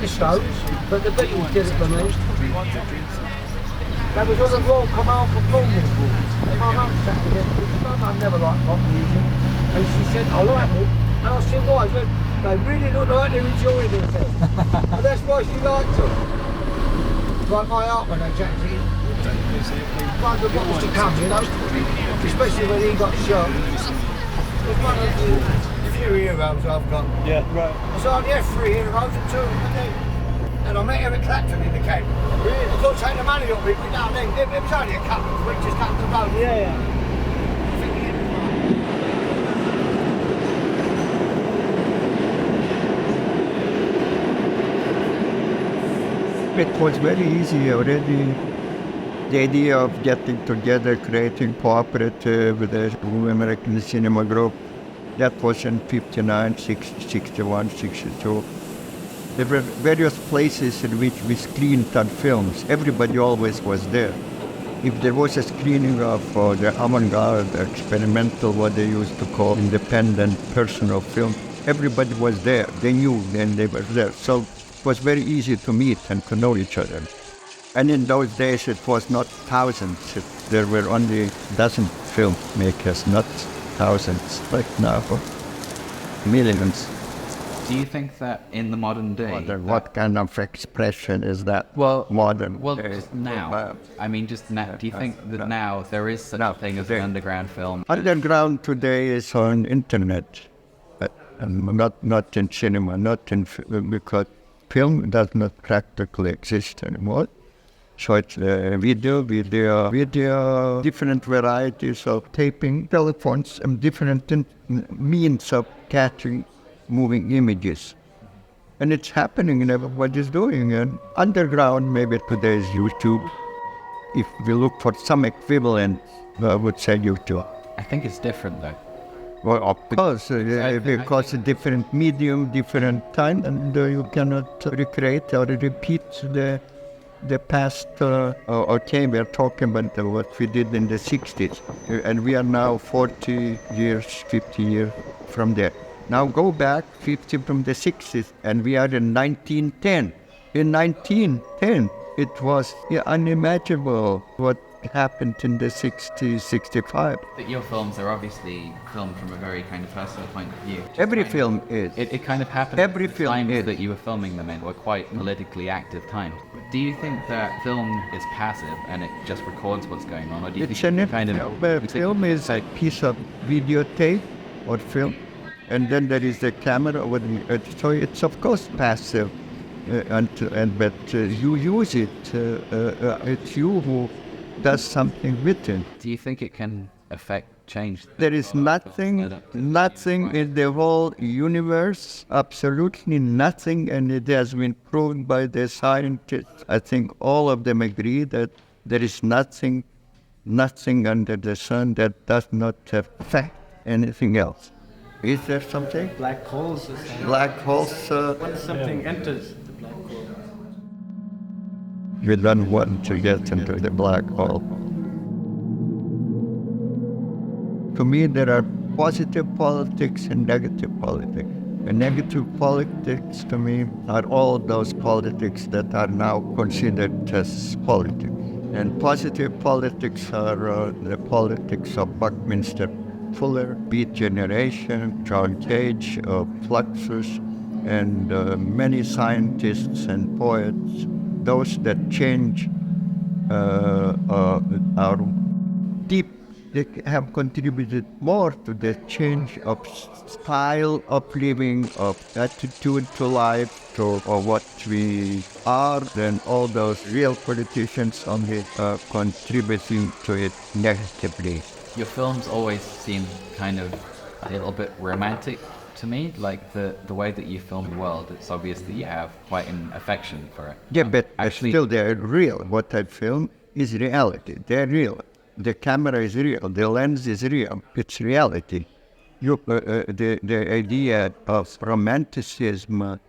the Stones, but the Beatles did it for me. That was on the Royal Command for Cornwall. My mum sat there, my mum never liked pop music, and she said, I like it. And I said, why? She said, they really look like they're enjoying themselves. And that's why she liked them. Like my art when they jacked in. One of what was to come, you know, especially when he got shot. It's one of the few heroes I've got. Yeah, right. So I have 3 heroes and 2 of them. And I met Eric Clapton in the camp. Really? I couldn't take the money off him, but now then, it was only a couple of weeks just up the road. Yeah. It was very easy already. The idea of getting together, creating cooperative with the American Cinema Group, that was in 59, 60, 61, 62. There were various places in which we screened on films. Everybody always was there. If there was a screening of the avant-garde, experimental, what they used to call independent personal film, everybody was there. They knew and they were there. So it was very easy to meet and to know each other. And in those days it was not thousands. There were only dozen filmmakers, not thousands like now, millions. Do you think that in the modern day... Modern, what kind of expression is that? Well, modern. Well, just now. I mean, just now. Do you think that now there is such a thing as an underground film? Underground today is on internet, not in cinema, because film does not practically exist anymore. So it's video, different varieties of taping, telephones, and different means of catching moving images. And it's happening and everybody's doing it. Underground, maybe today is YouTube. If we look for some equivalent, I would say YouTube. I think it's different though. Well, of course, because a different medium, different time, and you cannot recreate or repeat the past. Okay, we are talking about what we did in the 60s, and we are now 40 years, 50 years from there. Now go back 50 from the 60s, and we are in 1910. In 1910, it was unimaginable what happened in the 60s, 65. But your films are obviously filmed from a very kind of personal point of view. Every film is. It kind of happened Every at the film times is. that you were filming them in were quite politically active times. Do you think that film is passive and it just records what's going on, or do you think it kind of... Film is a piece of videotape or film, and then there is the camera with it. So it's of course passive, but you use it. It's you who does something with it. Do you think it can affect change? There is nothing in the whole universe, absolutely nothing, and it has been proven by the scientists. I think all of them agree that there is nothing under the sun that does not affect anything else. Is there something? Black holes. Black holes. When something enters the black hole. We don't want to get into the black hole. To me, there are positive politics and negative politics. And negative politics, to me, are all those politics that are now considered as politics. And positive politics are the politics of Buckminster Fuller, Beat Generation, John Cage, Fluxus, and many scientists and poets, those that change our deep, they have contributed more to the change of style of living, of attitude to life, to what we are, than all those real politicians only contributing to it negatively. Your films always seem kind of a little bit romantic to me, like the way that you film the world. It's obvious that you have quite an affection for it. Yeah, but actually, still they're real. What I film is reality. They're real. The camera is real. The lens is real. It's reality. The idea of romanticism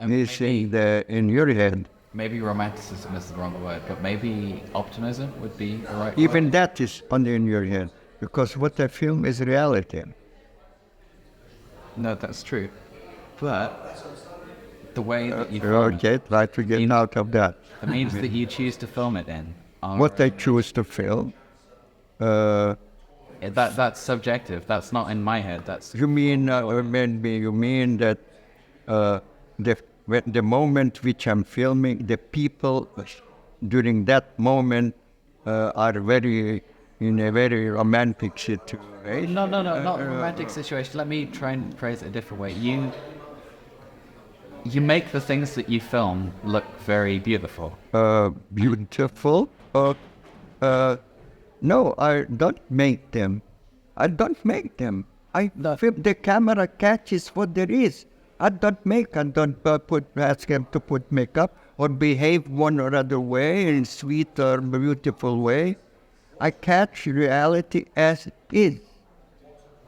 is in your head. Maybe romanticism is the wrong word, but maybe optimism would be the right Even word. that is only in your head, because what I film is reality. No, that's true. But the way that you film Okay, try to get out of that. the means that you choose to film it in. Are, What I choose to film. that's subjective. That's not in my head. That's You mean that the moment which I'm filming, the people during that moment are in a very romantic situation. no, not a romantic situation. Let me try and phrase it a different way. You make the things that you film look very beautiful. Beautiful? No, I don't make them. I don't make them. The camera catches what there is. I don't ask them to put makeup or behave one or other way in sweet or beautiful way. I catch reality as it is.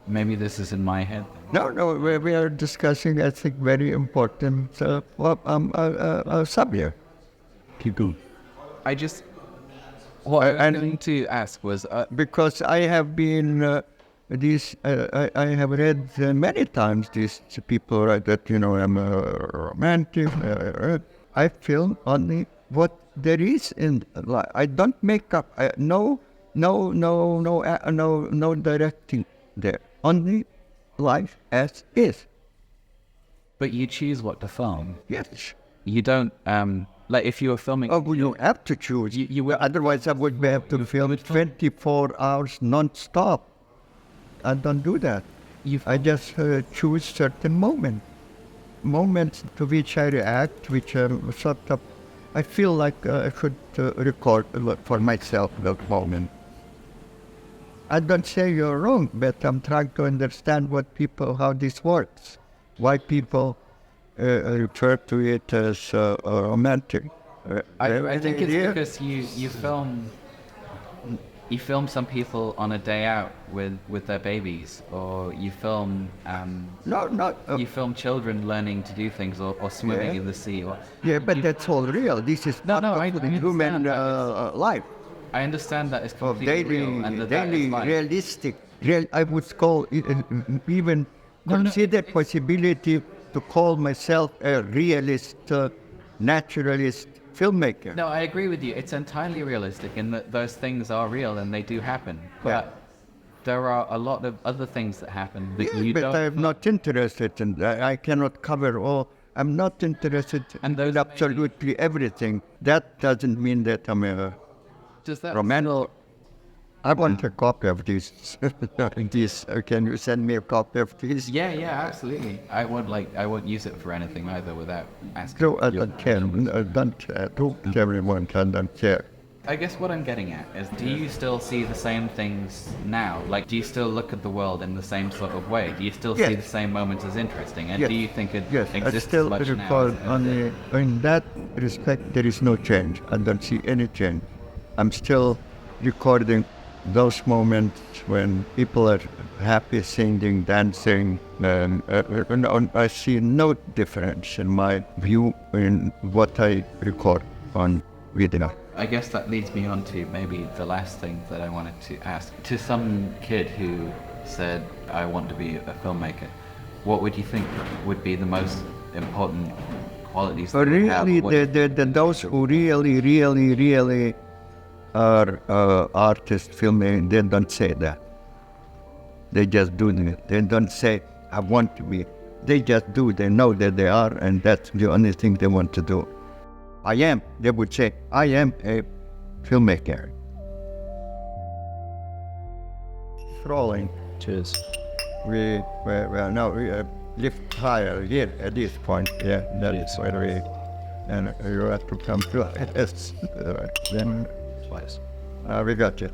Maybe this is in my head. Then. No, we are discussing, I think, very important subject. What I was going to ask was because I have been I have read many times these people write that I'm a romantic. I film only what there is in life. I don't make up. No directing there. Only life as is. But you choose what to film. Yes. You don't like if you were filming. Oh, you have to choose. Otherwise, I would have to film 24 hours non-stop. I don't do that. I just choose certain moments to which I react, which are sort of. I feel like I should record for myself that moment. I don't say you're wrong, but I'm trying to understand how this works, why people refer to it as romantic. I think it's because you film some people on a day out with their babies, or you film you film children learning to do things or swimming in the sea. But that's all real. This is human life. I understand that it's completely real and that is life. Realistic. I would call it, even consider possibility to call myself a realist, naturalist filmmaker. No, I agree with you. It's entirely realistic in that those things are real and they do happen. But there are a lot of other things that happen that you don't. But I'm not interested in that. I cannot cover all. I'm not interested in absolutely everything. That doesn't mean that I'm a romantic. I want a copy of this. Can you send me a copy of this? Yeah, absolutely. I won't use it for anything either without asking. No, I don't care. Don't everyone can, don't care. I guess what I'm getting at is, do you still see the same things now? Like, do you still look at the world in the same sort of way? Do you still see the same moments as interesting? And do you think it exists as much now? In that respect, there is no change. I don't see any change. I'm still recording those moments when people are happy, singing, dancing, and I see no difference in my view in what I record on video. I guess that leads me on to maybe the last thing that I wanted to ask. To some kid who said, I want to be a filmmaker, what would you think would be the most important qualities that really, have? those who really are artists filming, they don't say that. They just do it. They don't say, I want to be. They just do. They know that they are, and that's the only thing they want to do. They would say, I am a filmmaker. Rolling. Cheers. We lift higher here at this point. Yeah, that is where and you have to come to us. Then Twice. we got you.